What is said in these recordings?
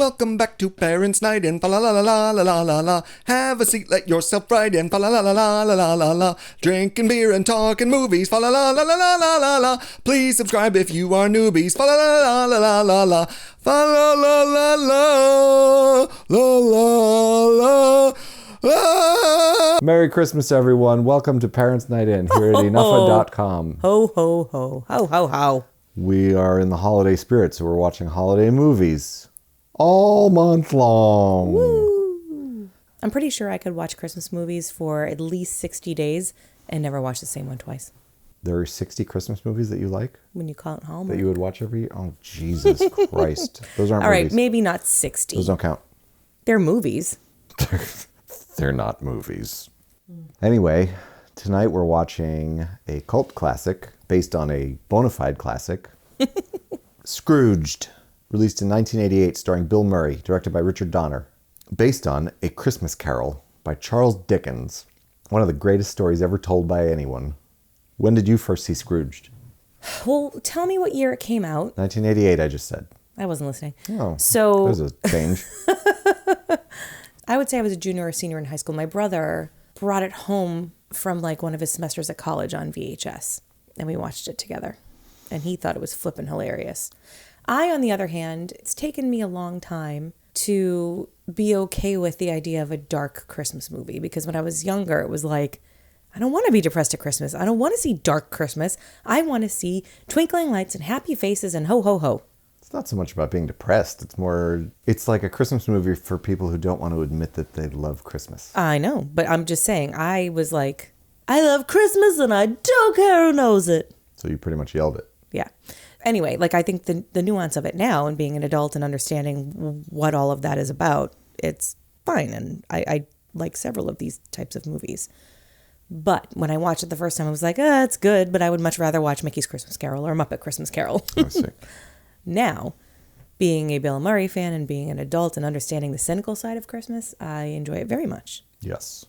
Welcome back to Parents' Night and fa la la la la la la la la. Have a seat, let yourself ride and fa la la la la la la la la. Drinking beer and talking movies, fa la la la la la la la la. Please subscribe if you are newbies, fa la la la la la la la. Fa la la la la la la la. Merry Christmas, everyone. Welcome to Parents' Night In here at enougha.com. Ho, ho, ho. Ho, ho, ho. We are in the holiday spirit, so we're watching holiday movies all month long. Woo. I'm pretty sure I could watch Christmas movies for at least 60 days and never watch the same one twice. There are 60 Christmas movies that you like? When you call it Hallmark. That you would watch every year? Oh, Jesus Christ. Those aren't All movies. right, maybe not 60. Those don't count. They're movies. They're not movies. Anyway, tonight we're watching a cult classic based on a bona fide classic, Scrooged, released in 1988, starring Bill Murray, directed by Richard Donner, based on A Christmas Carol by Charles Dickens, one of the greatest stories ever told by anyone. When did you first see Scrooged? Well, tell me what year it came out. 1988, I just said. I wasn't listening. Oh, so there's a change. I would say I was a junior or senior in high school. My brother brought it home from like one of his semesters at college on VHS, and we watched it together. And he thought it was flippin' hilarious. I, on the other hand, it's taken me a long time to be okay with the idea of a dark Christmas movie, because when I was younger, it was like, I don't want to be depressed at Christmas. I don't want to see dark Christmas. I want to see twinkling lights and happy faces and ho, ho, ho. It's not so much about being depressed. It's like a Christmas movie for people who don't want to admit that they love Christmas. I know, but I'm just saying, I was like, I love Christmas and I don't care who knows it. So you pretty much yelled it. Yeah. Anyway, like I think the nuance of it now and being an adult and understanding what all of that is about, it's fine. And I like several of these types of movies. But when I watched it the first time, I was like, it's good, but I would much rather watch Mickey's Christmas Carol or Muppet Christmas Carol. I see. Now, being a Bill Murray fan and being an adult and understanding the cynical side of Christmas, I enjoy it very much. Yes.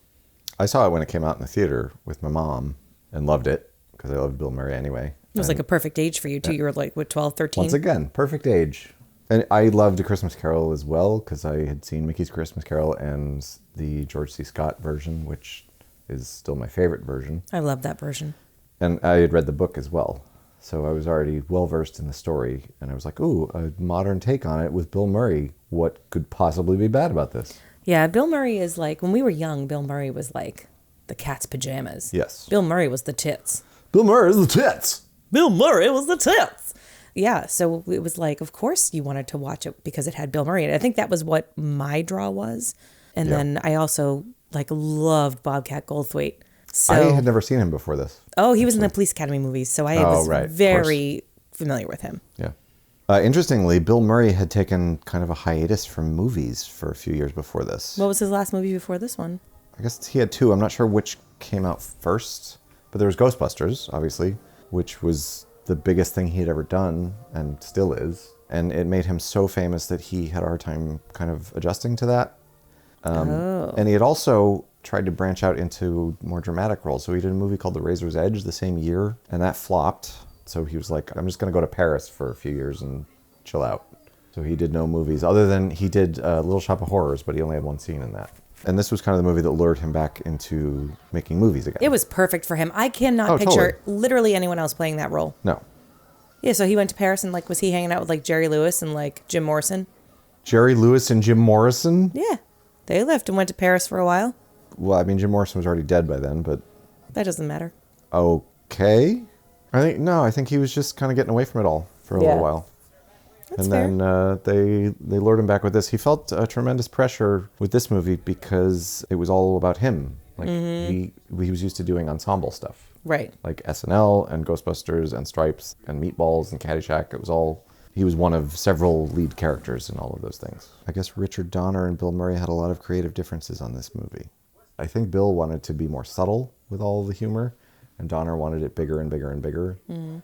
I saw it when it came out in the theater with my mom and loved it because I loved Bill Murray anyway. It was like a perfect age for you, too. Yeah. You were like, what, 12, 13? Once again, perfect age. And I loved A Christmas Carol as well because I had seen Mickey's Christmas Carol and the George C. Scott version, which is still my favorite version. I love that version. And I had read the book as well. So I was already well-versed in the story. And I was like, ooh, a modern take on it with Bill Murray. What could possibly be bad about this? Yeah, Bill Murray is like, when we were young, Bill Murray was like the cat's pajamas. Yes. Bill Murray was the tits. Bill Murray is the tits. Bill Murray was the tits. Yeah, so it was like, of course you wanted to watch it because it had Bill Murray. And I think that was what my draw was. And then I also like loved Bobcat Goldthwait. So, I had never seen him before this. Oh, he was in the Police Academy movies, so I was very familiar with him. Yeah. Interestingly, Bill Murray had taken kind of a hiatus from movies for a few years before this. What was his last movie before this one? I guess he had two. I'm not sure which came out first, but there was Ghostbusters, obviously, which was the biggest thing he had ever done and still is. And it made him so famous that he had a hard time kind of adjusting to that. And he had also tried to branch out into more dramatic roles. So he did a movie called The Razor's Edge the same year, and that flopped. So he was like, I'm just going to go to Paris for a few years and chill out. So he did no movies, other than he did Little Shop of Horrors, but he only had one scene in that. And this was kind of the movie that lured him back into making movies again. It was perfect for him. I cannot picture literally anyone else playing that role. No. Yeah, so he went to Paris and like, was he hanging out with like Jerry Lewis and like Jim Morrison? Jerry Lewis and Jim Morrison? Yeah. They left and went to Paris for a while. Well, I mean, Jim Morrison was already dead by then, but... That doesn't matter. Okay. I think he was just kind of getting away from it all for a little while. That's and fair. Then they lured him back with this. He felt a tremendous pressure with this movie because it was all about him. Like he was used to doing ensemble stuff. Right. Like SNL and Ghostbusters and Stripes and Meatballs and Caddyshack. It was all... He was one of several lead characters in all of those things. I guess Richard Donner and Bill Murray had a lot of creative differences on this movie. I think Bill wanted to be more subtle with all the humor, and Donner wanted it bigger and bigger and bigger. Mm.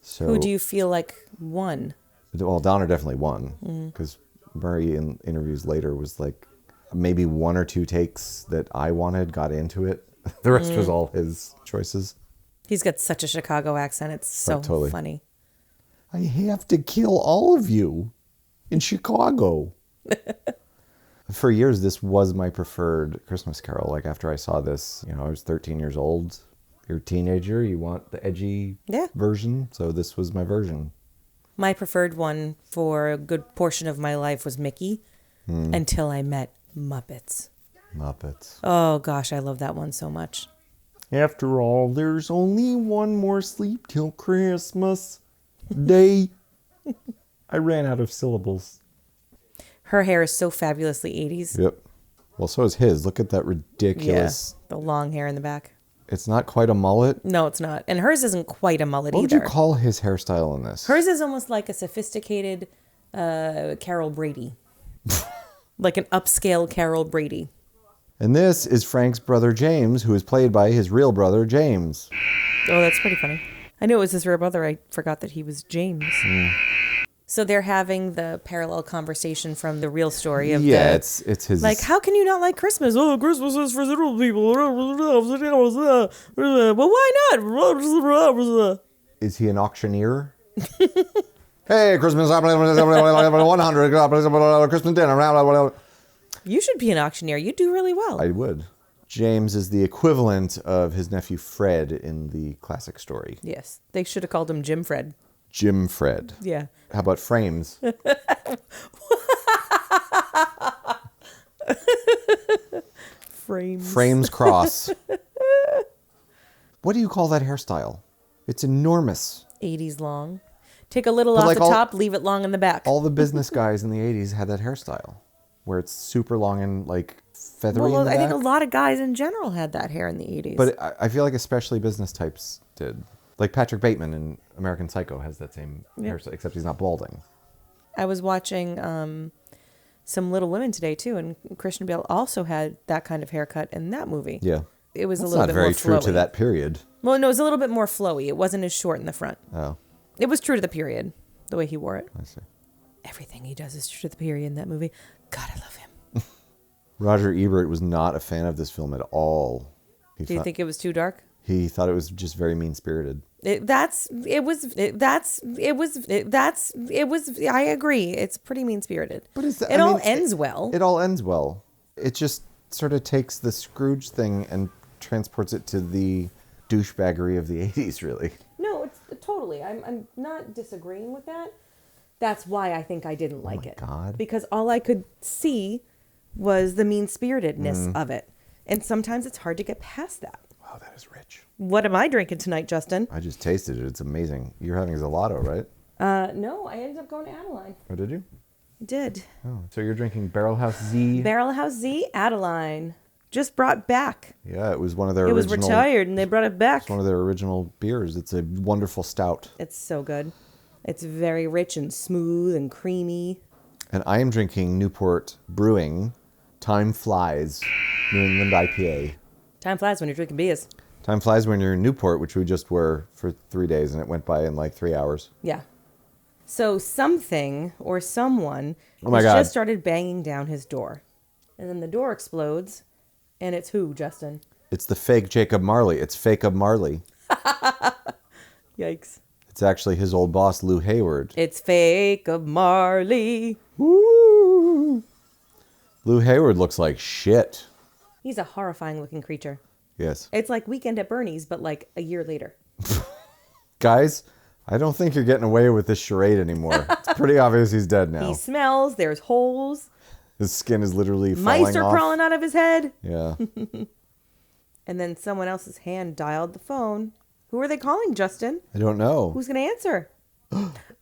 So, who do you feel like won? Well, Donner definitely won, because Murray in interviews later was like, maybe one or two takes that I wanted got into it. The rest was all his choices. He's got such a Chicago accent. It's so funny. I have to kill all of you in Chicago. For years, this was my preferred Christmas Carol. Like after I saw this, I was 13 years old. You're a teenager, you want the edgy version. So this was my version. My preferred one for a good portion of my life was Mickey until I met Muppets. Oh gosh, I love that one so much. After all, there's only one more sleep till Christmas Day. I ran out of syllables. Her hair is so fabulously 80s. Yep. Well, so is his. Look at that ridiculous... Yeah, the long hair in the back. It's not quite a mullet. No, it's not. And hers isn't quite a mullet either. What would you call his hairstyle in this? Hers is almost like a sophisticated Carol Brady. Like an upscale Carol Brady. And this is Frank's brother James, who is played by his real brother James. Oh, that's pretty funny. I knew it was his real brother. I forgot that he was James. So they're having the parallel conversation from the real story of it's his... Like, how can you not like Christmas? Oh, Christmas is for little people. Well, why not? Is he an auctioneer? Hey, Christmas 100, Christmas dinner. You should be an auctioneer. You do really well. I would. James is the equivalent of his nephew Fred in the classic story. Yes. They should have called him Jim Fred. Jim Fred. Yeah. How about Frames? Frames cross. What do you call that hairstyle? It's enormous. 80s long. Take a little off the top, leave it long in the back. All the business guys in the 80s had that hairstyle, where it's super long and like feathery in the back. I think a lot of guys in general had that hair in the 80s. But I feel like especially business types did. Like Patrick Bateman in American Psycho has that same hairstyle, except he's not balding. I was watching some Little Women today too, and Christian Bale also had that kind of haircut in that movie. Yeah. It was That's a little bit more flowy. not very true to that period. Well, no, it was a little bit more flowy. It wasn't as short in the front. Oh. It was true to the period, the way he wore it. I see. Everything he does is true to the period in that movie. God, I love him. Roger Ebert was not a fan of this film at all. Do you think it was too dark? He thought it was just very mean-spirited. I agree. It's pretty mean-spirited. But it all ends well. It all ends well. It just sort of takes the Scrooge thing and transports it to the douchebaggery of the 80s, really. No, it's totally. I'm not disagreeing with that. That's why I think I didn't like it. God. Because all I could see was the mean-spiritedness of it. And sometimes it's hard to get past that. Wow, that is rich. What am I drinking tonight, Justin? I just tasted it. It's amazing. You're having Gelato, right? No, I ended up going to Adeline. Oh, did you? I did. Oh, so you're drinking Barrel House Z? Barrel House Z, Adeline. Just brought back. Yeah, it was one of their original... It was retired, and they brought it back. It's one of their original beers. It's a wonderful stout. It's so good. It's very rich and smooth and creamy. And I am drinking Newport Brewing Time Flies New England IPA. Time flies when you're drinking beers. Time flies when you're in Newport, which we just were for 3 days, and it went by in like 3 hours. Yeah. So something or someone God. just started banging down his door. And then the door explodes. And it's who, Justin? It's the fake Jacob Marley. It's Facob Marley. Yikes. It's actually his old boss, Lou Hayward. It's Facob Marley. Woo! Lou Hayward looks like shit. He's a horrifying looking creature. Yes. It's like Weekend at Bernie's, but like a year later. Guys, I don't think you're getting away with this charade anymore. It's pretty obvious he's dead now. He smells. There's holes. His skin is literally falling Mice are off. crawling out of his head. Yeah. And then someone else's hand dialed the phone. Who are they calling, Justin? I don't know. Who's going to answer?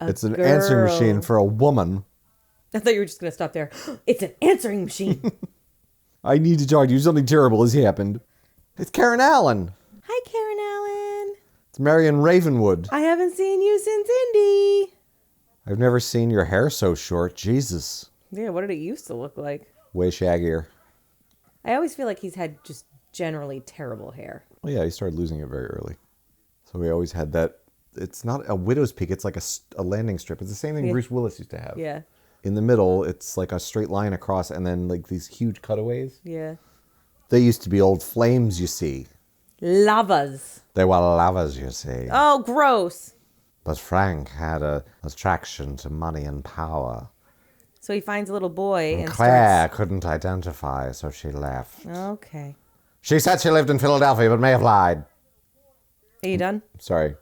It's an answering machine for a woman. I thought you were just going to stop there. It's an answering machine. I need to talk to you. Something terrible has happened. It's Karen Allen. Hi, Karen Allen. It's Marion Ravenwood. I haven't seen you since Indy. I've never seen your hair so short. Jesus. Yeah, what did it used to look like? Way shaggier. I always feel like he's had just generally terrible hair. Well, yeah, he started losing it very early. So we always had that. It's not a widow's peak. It's like a landing strip. It's the same thing Bruce Willis used to have. Yeah. In the middle, it's like a straight line across and then like these huge cutaways. Yeah. They used to be old flames, you see. Lavas. They were lavas, you see. Oh, gross. But Frank had a attraction to money and power. So he finds a little boy and Claire couldn't identify, so she left. Okay. She said she lived in Philadelphia, but may have lied. Are you done? Sorry.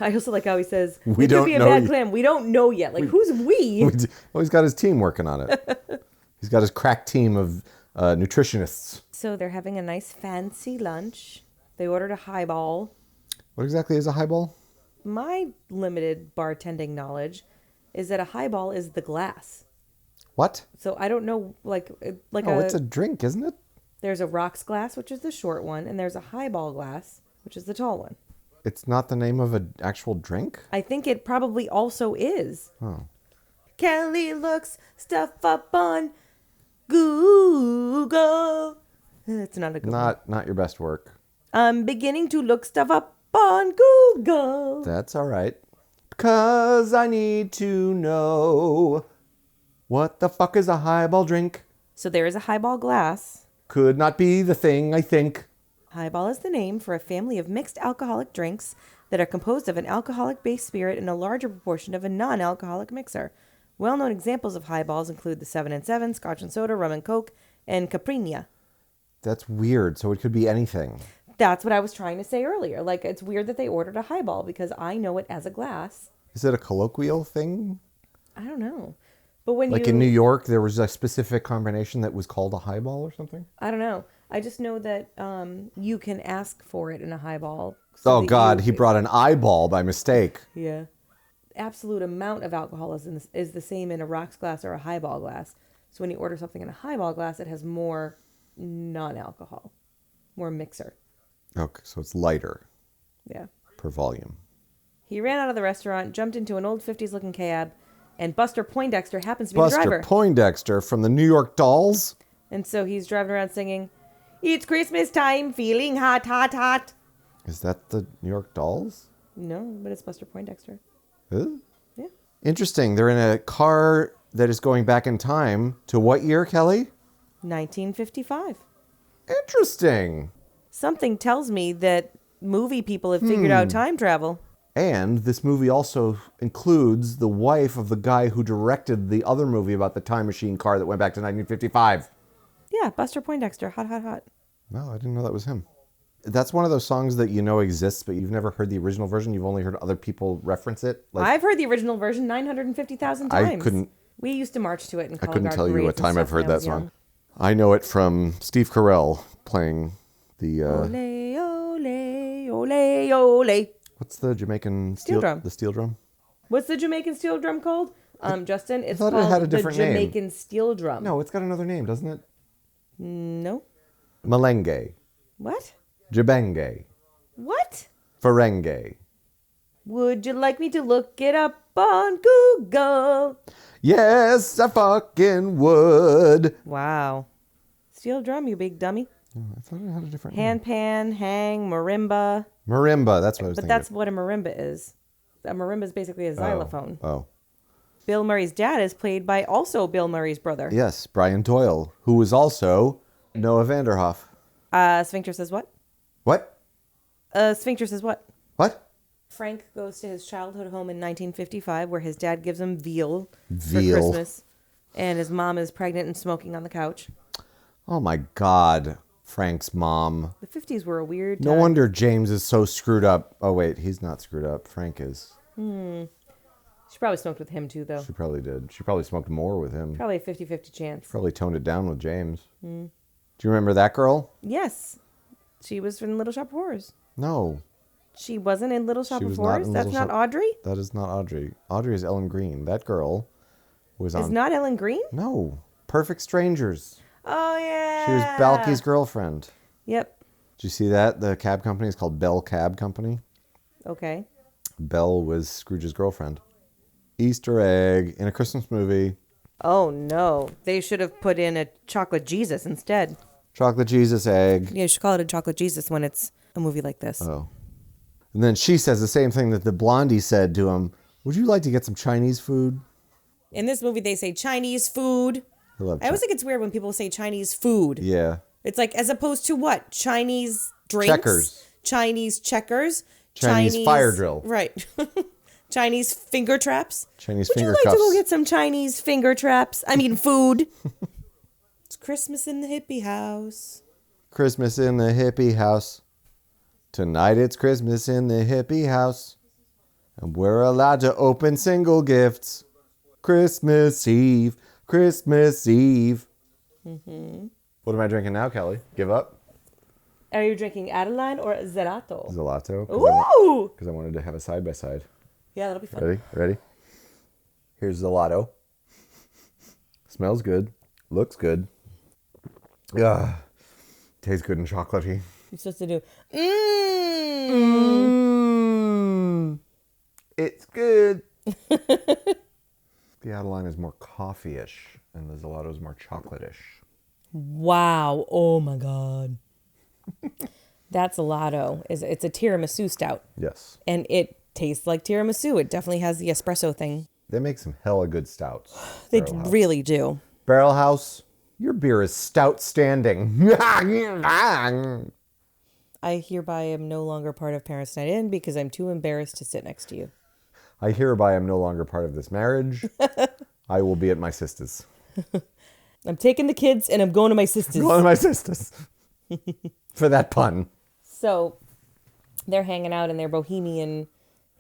I also like how he says, We it don't could be a know bad yet." clam. We don't know yet. Like, who's we? Well, he's got his team working on it. He's got his crack team of nutritionists. So they're having a nice fancy lunch. They ordered a highball. What exactly is a highball? My limited bartending knowledge is that a highball is the glass. What? So I don't know, It's a drink, isn't it? There's a rocks glass, which is the short one, and there's a highball glass, which is the tall one. It's not the name of an actual drink? I think it probably also is. Oh. Kelly looks stuff up on Google. It's not a good one. Not your best work. I'm beginning to look stuff up on Google. That's all right. Because I need to know what the fuck is a highball drink? So there is a highball glass. Could not be the thing, I think. Highball is the name for a family of mixed alcoholic drinks that are composed of an alcoholic-based spirit and a larger proportion of a non-alcoholic mixer. Well-known examples of highballs include the 7 and 7, Scotch and Soda, Rum and Coke, and Caipirinha. That's weird. So it could be anything. That's what I was trying to say earlier. Like, it's weird that they ordered a highball because I know it as a glass. Is it a colloquial thing? I don't know. But when Like in New York, there was a specific combination that was called a highball or something? I don't know. I just know that you can ask for it in a highball. Oh, God, he brought an eyeball by mistake. Yeah. Absolute amount of alcohol is the same in a rocks glass or a highball glass. So when you order something in a highball glass, it has more non-alcohol, more mixer. Okay, so it's lighter. Yeah. Per volume. He ran out of the restaurant, jumped into an old 50s-looking cab, and Buster Poindexter happens to be the driver. Buster Poindexter from the New York Dolls. And so he's driving around singing, "It's Christmas time, feeling hot, hot, hot." Is that the New York Dolls? No, but it's Buster Poindexter. Huh? Yeah. Interesting. They're in a car that is going back in time to what year, Kelly? 1955. Interesting. Something tells me that movie people have figured out time travel. And this movie also includes the wife of the guy who directed the other movie about the time machine car that went back to 1955. Yeah, Buster Poindexter, hot, hot, hot. No, I didn't know that was him. That's one of those songs that you know exists, but you've never heard the original version. You've only heard other people reference it. Like, I've heard the original version 950,000 times. I couldn't. We used to march to it in I College couldn't Art tell you parades what and time I've stuff when heard I that was song. young. I know it from Steve Carell playing the. Ole, ole, ole, ole. What's the Jamaican Steel drum. The steel drum. What's the Jamaican steel drum called? Justin, it's thought it called had a the different name. Jamaican steel drum. No, it's got another name, doesn't it? No. Malenge, What? Jabenge, What? Ferenge. Would you like me to look it up on Google? Yes, I fucking would. Wow. Steel drum, you big dummy. Oh, I thought it had a different name. Handpan, hang, marimba. Marimba, that's what I was But thinking. that's what a marimba is. A marimba is basically a xylophone. Oh. Bill Murray's dad is played by also Bill Murray's brother. Yes, Brian Doyle, who was also Noah Vanderhoff. Sphincter says what? What? Sphincter says what? What? Frank goes to his childhood home in 1955 where his dad gives him veal for Veal. Christmas. And his mom is pregnant and smoking on the couch. Oh my God, Frank's mom. The 50s were a weird No time. wonder James is so screwed up. Oh wait, he's not screwed up. Frank is. She probably smoked with him too, though. She probably did. She probably smoked more with him. Probably a 50-50 chance. Probably toned it down with James. Do you remember that girl? Yes. She was in Little Shop of Horrors. No, She wasn't in Little Shop She of was not Horrors? in That's Little not Shop- Audrey? that is not Audrey. Audrey is Ellen Green. That girl was on. Is not Ellen Green? No, Perfect Strangers. Oh, yeah. She was Balky's girlfriend. Yep. Did you see that? The cab company is called Bell Cab Company. Okay. Belle was Scrooge's girlfriend. Easter egg in a Christmas movie. Oh, no. They should have put in a Chocolate Jesus instead. Chocolate Jesus egg. Yeah, you should call it a Chocolate Jesus when it's a movie like this. Oh. And then she says the same thing that the blondie said to him. Would you like to get some Chinese food? In this movie, they say Chinese food. I love I always think it's weird when people say Chinese food. Yeah. It's like, as opposed to what? Chinese drinks? Checkers. Chinese checkers? Chinese fire drill. Right. Chinese finger traps. Chinese Would finger you like cuffs. to go get some Chinese finger traps? I mean, food. It's Christmas in the hippie house. Christmas in the hippie house. Tonight it's Christmas in the hippie house. And we're allowed to open single gifts. Christmas Eve. Christmas Eve. Mm-hmm. What am I drinking now, Kelly? Give up? Are you drinking Adeline or Zerato? Gelato. Ooh! Because I wanted to have a side-by-side. Yeah, that'll be fun. Ready? Here's Gelato. Smells good. Looks good. Yeah. Tastes good and chocolatey. You're supposed to do, It's good. The Adeline is more coffee-ish, and the Gelato is more chocolate-ish. Wow. Oh, my God. That Gelato. It's a tiramisu stout. Yes. And it tastes like tiramisu. It definitely has the espresso thing. They make some hella good stouts. They Barrel House. really do. Barrel House, your beer is stout standing. I hereby am no longer part of Parents Night In because I'm too embarrassed to sit next to you. I hereby am no longer part of this marriage. I will be at my sister's. I'm taking the kids and I'm going to my sister's. Going to my sister's. For that pun. So they're hanging out in their bohemian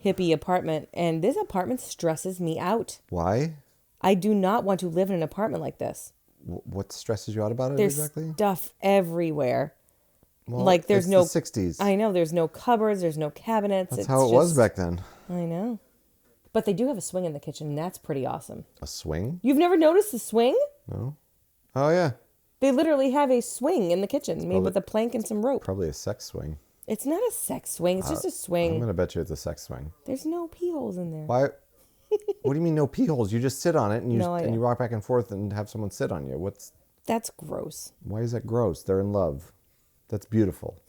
hippie apartment, and this apartment stresses me out. Why? I do not want to live in an apartment like this. What stresses you out about it There's exactly? stuff everywhere. Well, Like there's it's no the 60s. I know there's no cupboards, there's no cabinets. That's how it was back then. I know. But they do have a swing in the kitchen, and that's pretty awesome. A swing? You've never noticed the swing? No. Oh yeah. They literally have a swing in the kitchen made with a plank and some rope. Probably a sex swing. It's not a sex swing, it's just a swing. I'm gonna bet you it's a sex swing. There's no pee holes in there. Why? What do you mean no pee holes? You just sit on it and No, you rock back and forth and have someone sit on you. That's gross. Why is that gross? They're in love. That's beautiful.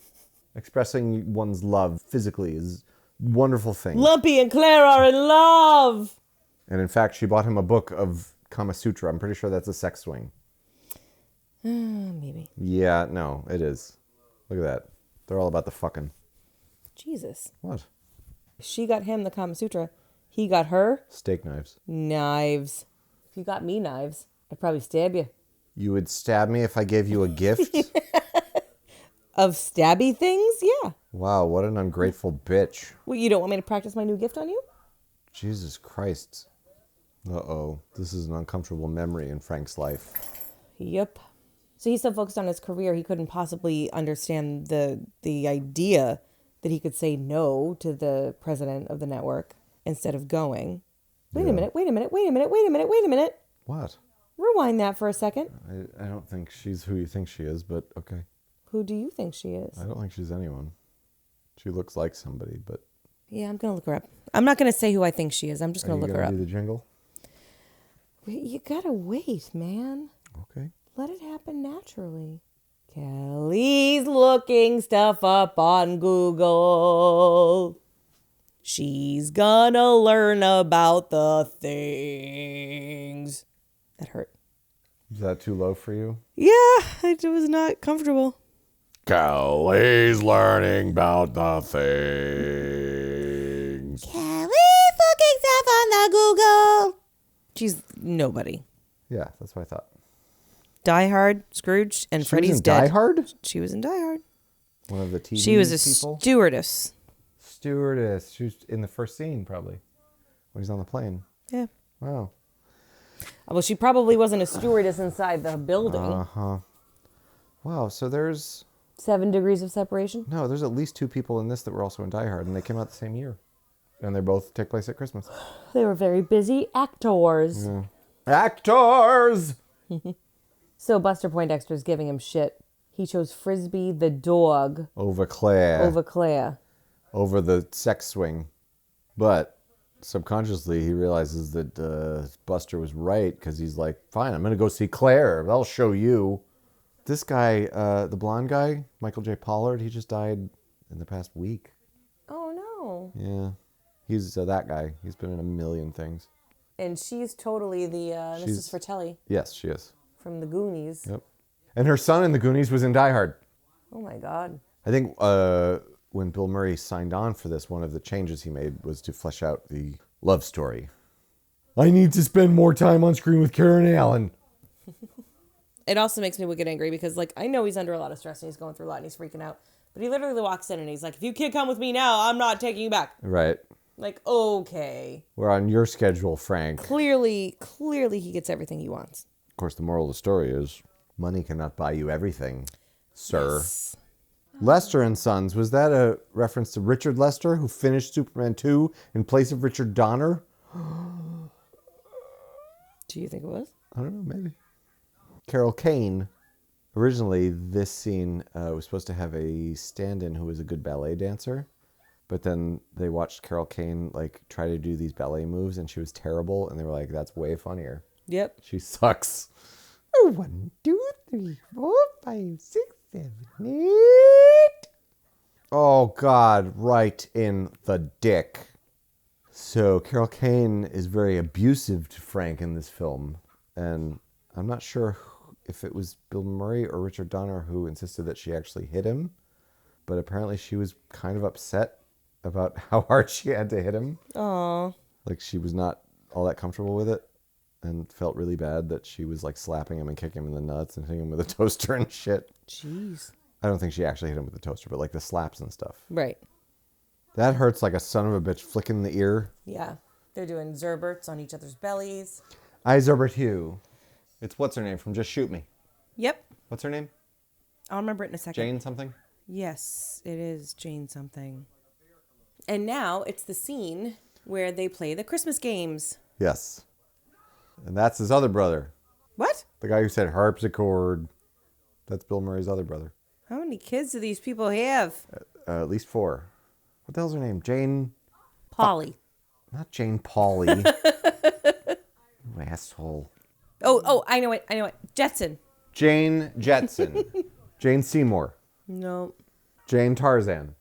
Expressing one's love physically is a wonderful thing. Lumpy and Claire are in love. And in fact, she bought him a book of Kama Sutra. I'm pretty sure that's a sex swing. Maybe. Yeah, no, it is. Look at that. They're all about the fucking. Jesus. What? She got him the Kama Sutra. He got her Steak knives. knives. If you got me knives, I'd probably stab you. You would stab me if I gave you a gift? Of stabby things? Yeah. Wow, what an ungrateful bitch. Well, you don't want me to practice my new gift on you? Jesus Christ. Uh-oh. This is an uncomfortable memory in Frank's life. Yep. So he's so focused on his career, he couldn't possibly understand the idea that he could say no to the president of the network instead of going. Wait a minute. What? Rewind that for a second. I don't think she's who you think she is, but okay. Who do you think she is? I don't think she's anyone. She looks like somebody, but... Yeah, I'm going to look her up. I'm not going to say who I think she is. I'm just going to look her up. Are you going to do the jingle? You got to wait, man. Okay. Let it happen naturally. Kelly's looking stuff up on Google. She's gonna learn about the things. That hurt. Is that too low for you? Yeah, it was not comfortable. Kelly's learning about the things. Kelly's looking stuff on the Google. She's nobody. Yeah, that's what I thought. Die Hard, Scrooged, and She Freddy's was in dead. Die Hard? She was in Die Hard. One of the TV She was a people? stewardess. Stewardess. She was in the first scene, probably, when he's on the plane. Yeah. Wow. Well, she probably wasn't a stewardess inside the building. Uh-huh. Wow, so there's... 7 degrees of separation? No, there's at least 2 people in this that were also in Die Hard, and they came out the same year. And they both take place at Christmas. They were very busy actors. Yeah. Actors! So Buster Poindexter's giving him shit. He chose Frisbee the dog Over Claire. over Claire. Over the sex swing. But subconsciously, he realizes that Buster was right, because he's like, fine, I'm going to go see Claire. I'll show you. This guy, the blonde guy, Michael J. Pollard, he just died in the past week. Oh, no. Yeah. He's that guy. He's been in a million things. And she's totally the Mrs. Fratelli Yes, she is. from the Goonies. Yep. And her son in the Goonies was in Die Hard. Oh, my God. I think when Bill Murray signed on for this, one of the changes he made was to flesh out the Love story. I need to spend more time on screen with Karen Allen. It also makes me wicked angry because, like, I know he's under a lot of stress and he's going through a lot and he's freaking out. But he literally walks in and he's like, if you can't come with me now, I'm not taking you back. Right. Like, okay. We're on your schedule, Frank. Clearly he gets everything he wants. Of course, the moral of the story is money cannot buy you everything, sir. Yes. Lester and Sons, was that a reference to Richard Lester, who finished Superman 2 in place of Richard Donner? Do you think it was? I don't know, maybe. Carol Kane. Originally, this scene was supposed to have a stand-in who was a good ballet dancer. But then they watched Carol Kane like try to do these ballet moves, and she was terrible. And they were like, that's way funnier. Yep. She sucks. 1, 2, 3, 4, 5, 6, 7, 8. Oh, God, right in the dick. So Carol Kane is very abusive to Frank in this film. And I'm not sure if it was Bill Murray or Richard Donner who insisted that she actually hit him. But apparently she was kind of upset about how hard she had to hit him. Aww. Like, she was not all that comfortable with it and felt really bad that she was like slapping him and kicking him in the nuts and hitting him with a toaster and shit. Jeez. I don't think she actually hit him with the toaster, but like the slaps and stuff. Right. That hurts like a son of a bitch flicking the ear. Yeah. They're doing Zerberts on each other's bellies. I, Zerbert Hugh. It's what's her name from Just Shoot Me. Yep. What's her name? I'll remember it in a second. Jane something? Yes, it is Jane something. And now it's the scene where they play the Christmas games. Yes. And that's his other brother. What? The guy who said harpsichord. That's Bill Murray's other brother. How many kids do these people have? At least 4. What the hell's her name? Jane... Polly. Not Jane Pauley. You asshole. Oh, I know it. Jetson. Jane Jetson. Jane Seymour. No. Jane Tarzan.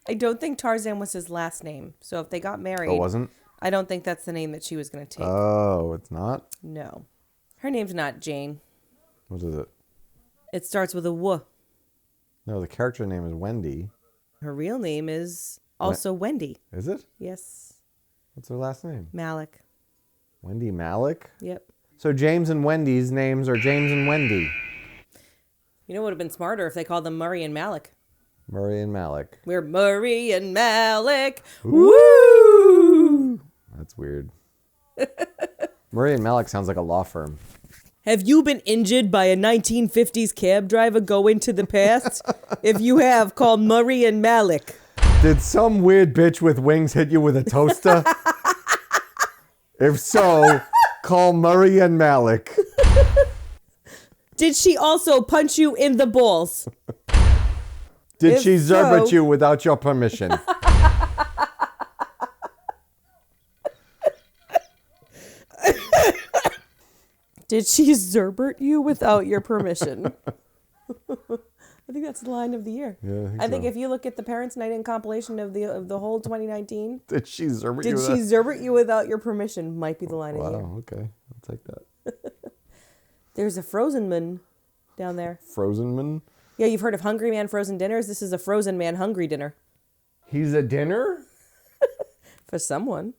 I don't think Tarzan was his last name. So if they got married... Oh, it wasn't? I don't think that's the name that she was going to take. Oh, it's not? No. Her name's not Jane. What is it? It starts with a W. No, the character name is Wendy. Her real name is also Wendy. Is it? Yes. What's her last name? Malik. Wendy Malik? Yep. So James and Wendy's names are James and Wendy. You know what would have been smarter if they called them Murray and Malik. Murray and Malik. We're Murray and Malik. Woo! That's weird. Murray and Malik sounds like a law firm. Have you been injured by a 1950s cab driver going to the past? If you have, call Murray and Malik. Did some weird bitch with wings hit you with a toaster? If so, call Murray and Malik. Did she also punch you in the balls? Did If she zerbert so- you without your permission? Did she zerbert you without your permission? I think that's the line of the year. Yeah, I think so. if you look at the Parents' Night In compilation of the whole 2019, Did she zerbert did you she zerbert you without your permission? Might be the line of the year. Wow, okay. I'll take that. There's a Frozen Man down there. Frozen man? Yeah, you've heard of Hungry Man Frozen Dinners. This is a Frozen Man Hungry Dinner. He's a dinner? For someone.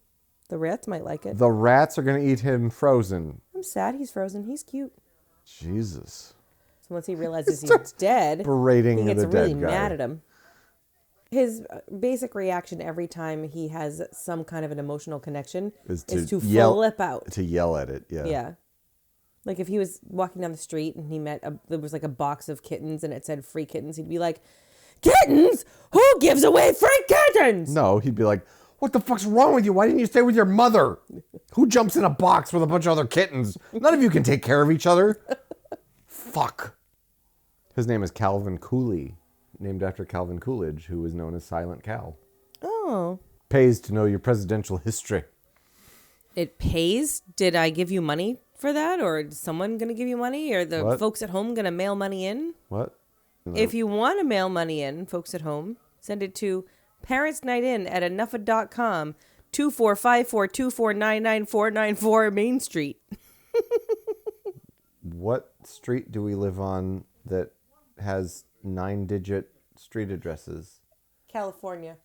The rats might like it. The rats are going to eat him frozen. I'm sad he's frozen. He's cute. Jesus. So once he realizes he's dead, Berating he gets the really dead guy. mad at him. His basic reaction every time he has some kind of an emotional connection is to flip out. To yell at it, yeah. Yeah. Like if he was walking down the street and he there was like a box of kittens and it said free kittens, he'd be like, kittens? Who gives away free kittens? No, he'd be like, what the fuck's wrong with you? Why didn't you stay with your mother? Who jumps in a box with a bunch of other kittens? None of you can take care of each other. Fuck. His name is Calvin Cooley, named after Calvin Coolidge, who was known as Silent Cal. Oh. Pays to know your presidential history. It pays? Did I give you money for that? Or is someone going to give you money? Or the What? folks at home going to mail money in? What? No. If you want to mail money in, folks at home, send it to parentsnightin@enougha.com, 245424999494 Main Street. What street do we live on that has 9-digit street addresses? California.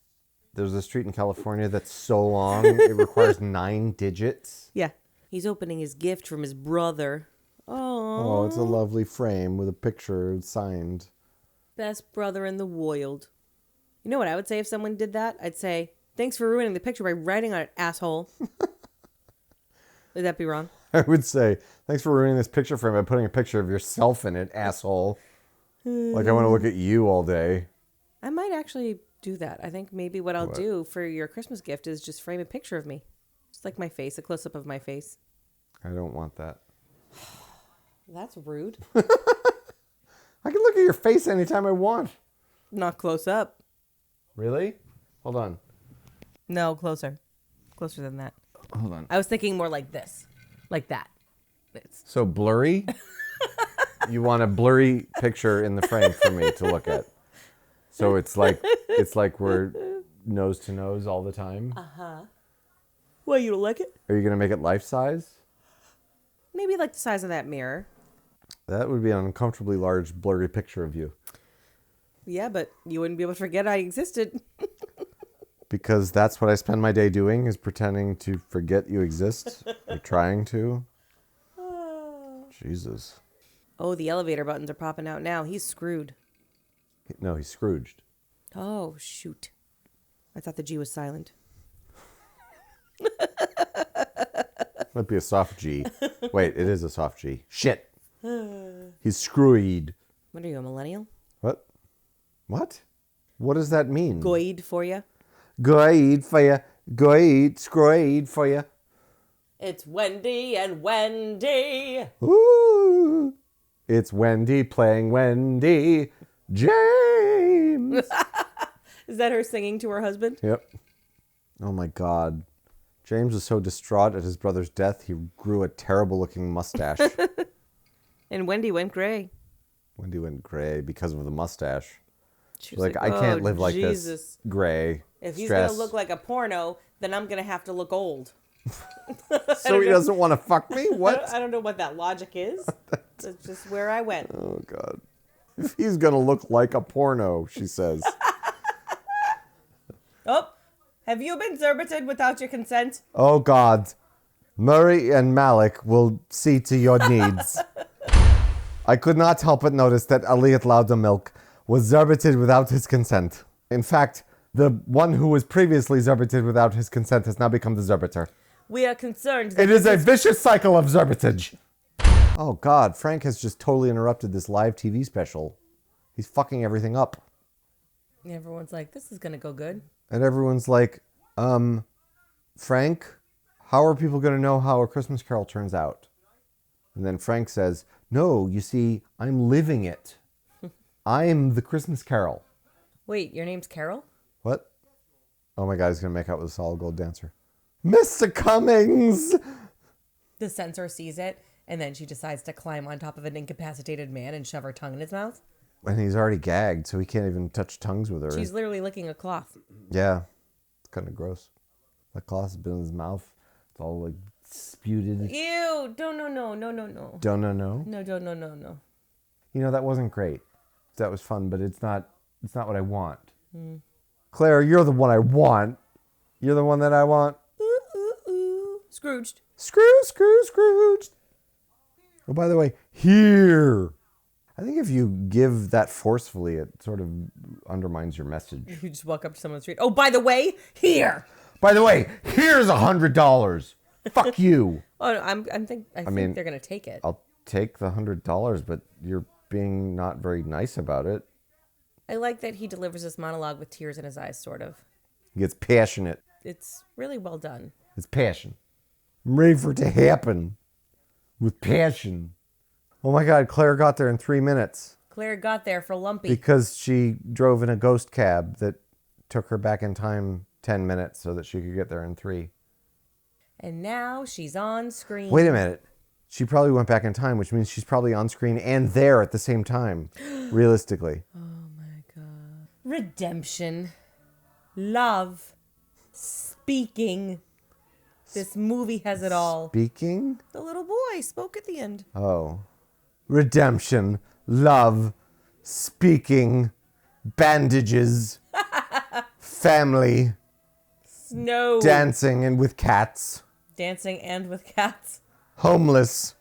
There's a street in California that's so long, it requires 9 digits. Yeah. He's opening his gift from his brother. Oh, it's a lovely frame with a picture signed. Best brother in the world. You know what I would say if someone did that? I'd say, thanks for ruining the picture by writing on it, asshole. Would that be wrong? I would say, thanks for ruining this picture frame by putting a picture of yourself in it, asshole. Like I want to look at you all day. I might actually do that. I think maybe what I'll do for your Christmas gift is just frame a picture of me. Just like my face, a close-up of my face. I don't want that. That's rude. I can look at your face anytime I want. Not close up. Really? Hold on. No, closer. Closer than that. Hold on. I was thinking more like this. Like that. So blurry? You want a blurry picture in the frame for me to look at. So it's like we're nose to nose all the time. Uh-huh. Well, you don't like it? Are you going to make it life size? Maybe like the size of that mirror. That would be an uncomfortably large blurry picture of you. Yeah, but you wouldn't be able to forget I existed. Because that's what I spend my day doing, is pretending to forget you exist. Or trying to. Jesus. Oh, the elevator buttons are popping out now. He's screwed. No, he's Scrooged. Oh, shoot. I thought the G was silent. Might be a soft G. Wait, it is a soft G. Shit. He's screwed. What are you, a millennial? What? What? What does that mean? Goid for you? Goid for you. Goid, screwed for you. It's Wendy and Wendy. Ooh. It's Wendy playing Wendy James. Is that her singing to her husband? Yep. Oh my God. James was so distraught at his brother's death, he grew a terrible-looking mustache. And Wendy went gray. Wendy went gray because of the mustache. She She's was like, I can't live like Jesus. this. Gray. If he's stress. going to look like a porno, then I'm going to have to look old. So he doesn't want to fuck me? What? I don't know what that logic is. That's just where I went. Oh, God. If he's going to look like a porno, she says. Oh, have you been zerbited without your consent? Oh, God. Murray and Malik will see to your needs. I could not help but notice that Elliot Loudamilk was zerbited without his consent. In fact, the one who was previously zerbited without his consent has now become the zerbiter. We are concerned that It is a vicious cycle of zerbitage. Oh, God. Frank has just totally interrupted this live TV special. He's fucking everything up. everyone's like, this is going to go good. And everyone's like, Frank, how are people going to know how A Christmas Carol turns out? And then Frank says, no, you see, I'm living it. I'm the Christmas Carol. Wait, your name's Carol? What? Oh my God, he's going to make out with a solid gold dancer. Mr. Cummings! The censor sees it, and then she decides to climb on top of an incapacitated man and shove her tongue in his mouth. And he's already gagged, so he can't even touch tongues with her. She's literally licking a cloth. Yeah. It's kind of gross. That cloth has been in his mouth. It's all like sputed. Ew! Don't, no. Don't know. No. You know, that wasn't great. That was fun, but it's not what I want. Claire, you're the one I want. You're the one that I want. Ooh. Scrooged. Scrooged. Oh, by the way, here. I think if you give that forcefully, it sort of undermines your message. You just walk up to someone on the street. Oh, by the way, here. By the way, here's $100. Fuck you. Oh, no, I think they're gonna take it. I'll take the $100, but you're being not very nice about it. I like that he delivers this monologue with tears in his eyes, sort of. He gets passionate. It's really well done. It's passion. I'm ready for it to happen. With passion. Oh my God, Claire got there in 3 minutes. Claire got there for Lumpy. Because she drove in a ghost cab that took her back in time 10 minutes so that she could get there in 3. And now she's on screen. Wait a minute. She probably went back in time, which means she's probably on screen and there at the same time, realistically. Oh my God. Redemption. Love. Speaking. This movie has it all. Speaking? The little boy spoke at the end. Oh. Redemption, love, speaking, bandages, family. No. Dancing and with cats. Dancing and with cats. Homeless.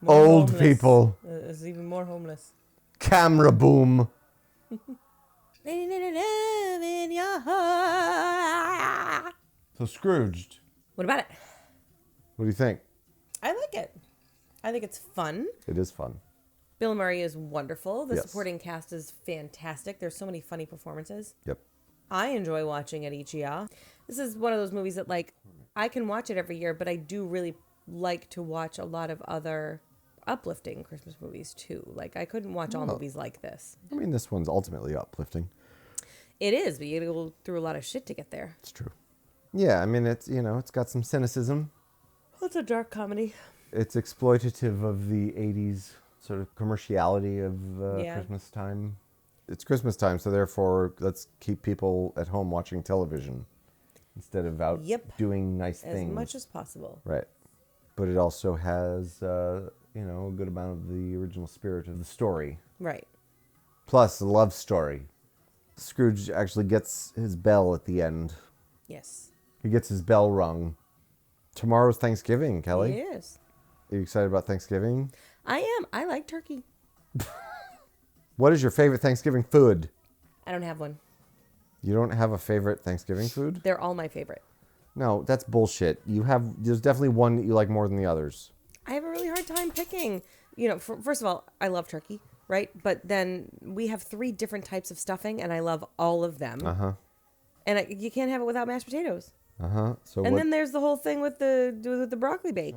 More Old homeless. people. There's even more homeless. Camera boom. In your heart. So Scrooged. What about it? What do you think? I like it. I think it's fun. It is fun. Bill Murray is wonderful. The Yes. supporting cast is fantastic. There's so many funny performances. Yep. I enjoy watching it each year. This is one of those movies that, like, I can watch it every year, but I do really like to watch a lot of other uplifting Christmas movies, too. Like, I couldn't watch all movies like this. I mean, this one's ultimately uplifting. It is, but you gotta go through a lot of shit to get there. It's true. Yeah, I mean, it's, it's got some cynicism. It's a dark comedy. It's exploitative of the 80s sort of commerciality of Christmas time. It's Christmas time, so therefore let's keep people at home watching television instead of out doing nice things. As much as possible. Right. But it also has, a good amount of the original spirit of the story. Right. Plus, a love story. Scrooge actually gets his bell at the end. Yes. He gets his bell rung. Tomorrow's Thanksgiving, Kelly. It is. Are you excited about Thanksgiving? I am. I like turkey. What is your favorite Thanksgiving food? I don't have one. You don't have a favorite Thanksgiving food? They're all my favorite. No, that's bullshit. There's definitely one that you like more than the others. I have a really hard time picking. First of all, I love turkey, right? But then we have 3 different types of stuffing, and I love all of them. Uh-huh. And you can't have it without mashed potatoes. Uh-huh. Then there's the whole thing with the broccoli bake.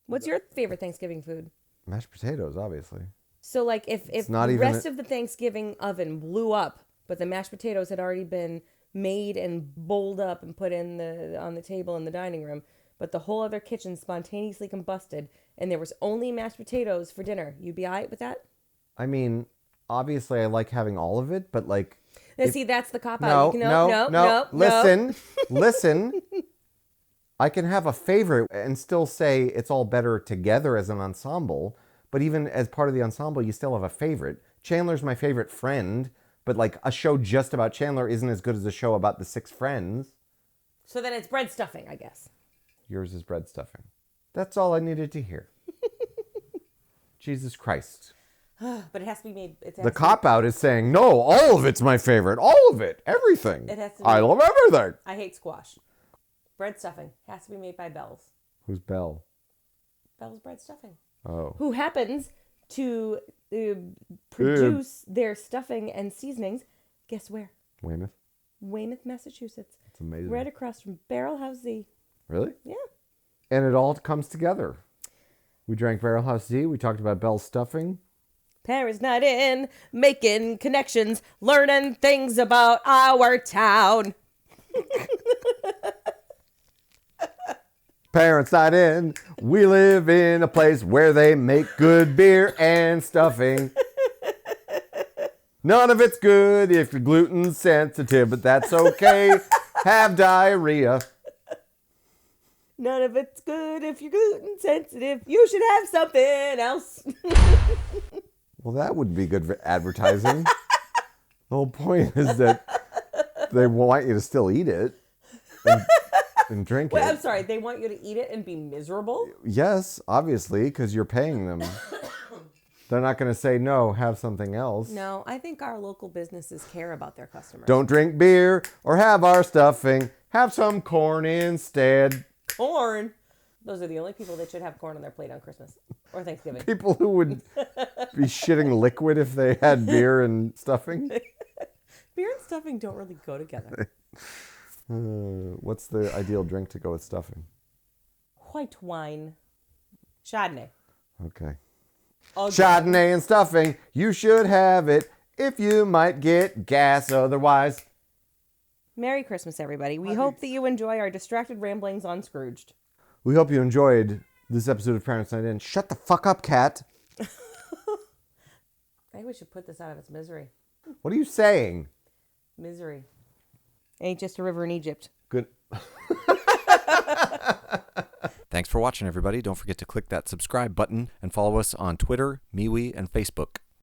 What's your favorite Thanksgiving food? Mashed potatoes, obviously. So, like, if the rest of the Thanksgiving oven blew up, but the mashed potatoes had already been made and bowled up and put on the table in the dining room, but the whole other kitchen spontaneously combusted, and there was only mashed potatoes for dinner, you'd be all right with that? I mean, obviously I like having all of it, but like... See, that's the cop-out. No. Listen. I can have a favorite and still say it's all better together as an ensemble, but even as part of the ensemble, you still have a favorite. Chandler's my favorite friend, but like a show just about Chandler isn't as good as a show about the 6 friends. So then it's bread stuffing, I guess. Yours is bread stuffing. That's all I needed to hear. Jesus Christ. But it has to be made... The cop-out is saying, no, all of it's my favorite. All of it. Everything. It has to be, I love everything. I hate squash. Bread stuffing has to be made by Bell's. Who's Bell? Bell's bread stuffing. Oh. Who happens to produce their stuffing and seasonings. Guess where? Weymouth, Massachusetts. That's amazing. Right across from Barrel House Z. Really? Yeah. And it all comes together. We drank Barrel House Z. We talked about Bell's stuffing. Parents' night in, making connections, learning things about our town. Parents night in, we live in a place where they make good beer and stuffing. None of it's good if you're gluten sensitive, but that's okay. Have diarrhea. None of it's good if you're gluten sensitive. You should have something else. Well, that would be good for advertising. The whole point is that they want you to still eat it and drink Wait, it. I'm sorry. They want you to eat it and be miserable? Yes, obviously, because you're paying them. They're not going to say, no, have something else. No, I think our local businesses care about their customers. Don't drink beer or have our stuffing. Have some corn instead. Corn? Those are the only people that should have corn on their plate on Christmas or Thanksgiving. People who would be shitting liquid if they had beer and stuffing. Beer and stuffing don't really go together. What's the ideal drink to go with stuffing? White wine. Chardonnay. Okay. Okay. Chardonnay and stuffing. You should have it if you might get gas otherwise. Merry Christmas, everybody. We hope that you enjoy our distracted ramblings on Scrooged. We hope you enjoyed this episode of Parents Night In. Shut the fuck up, cat. I think we should put this out of its misery. What are you saying? Misery. Ain't just a river in Egypt. Good. Thanks for watching, everybody. Don't forget to click that subscribe button and follow us on Twitter, MeWe, and Facebook.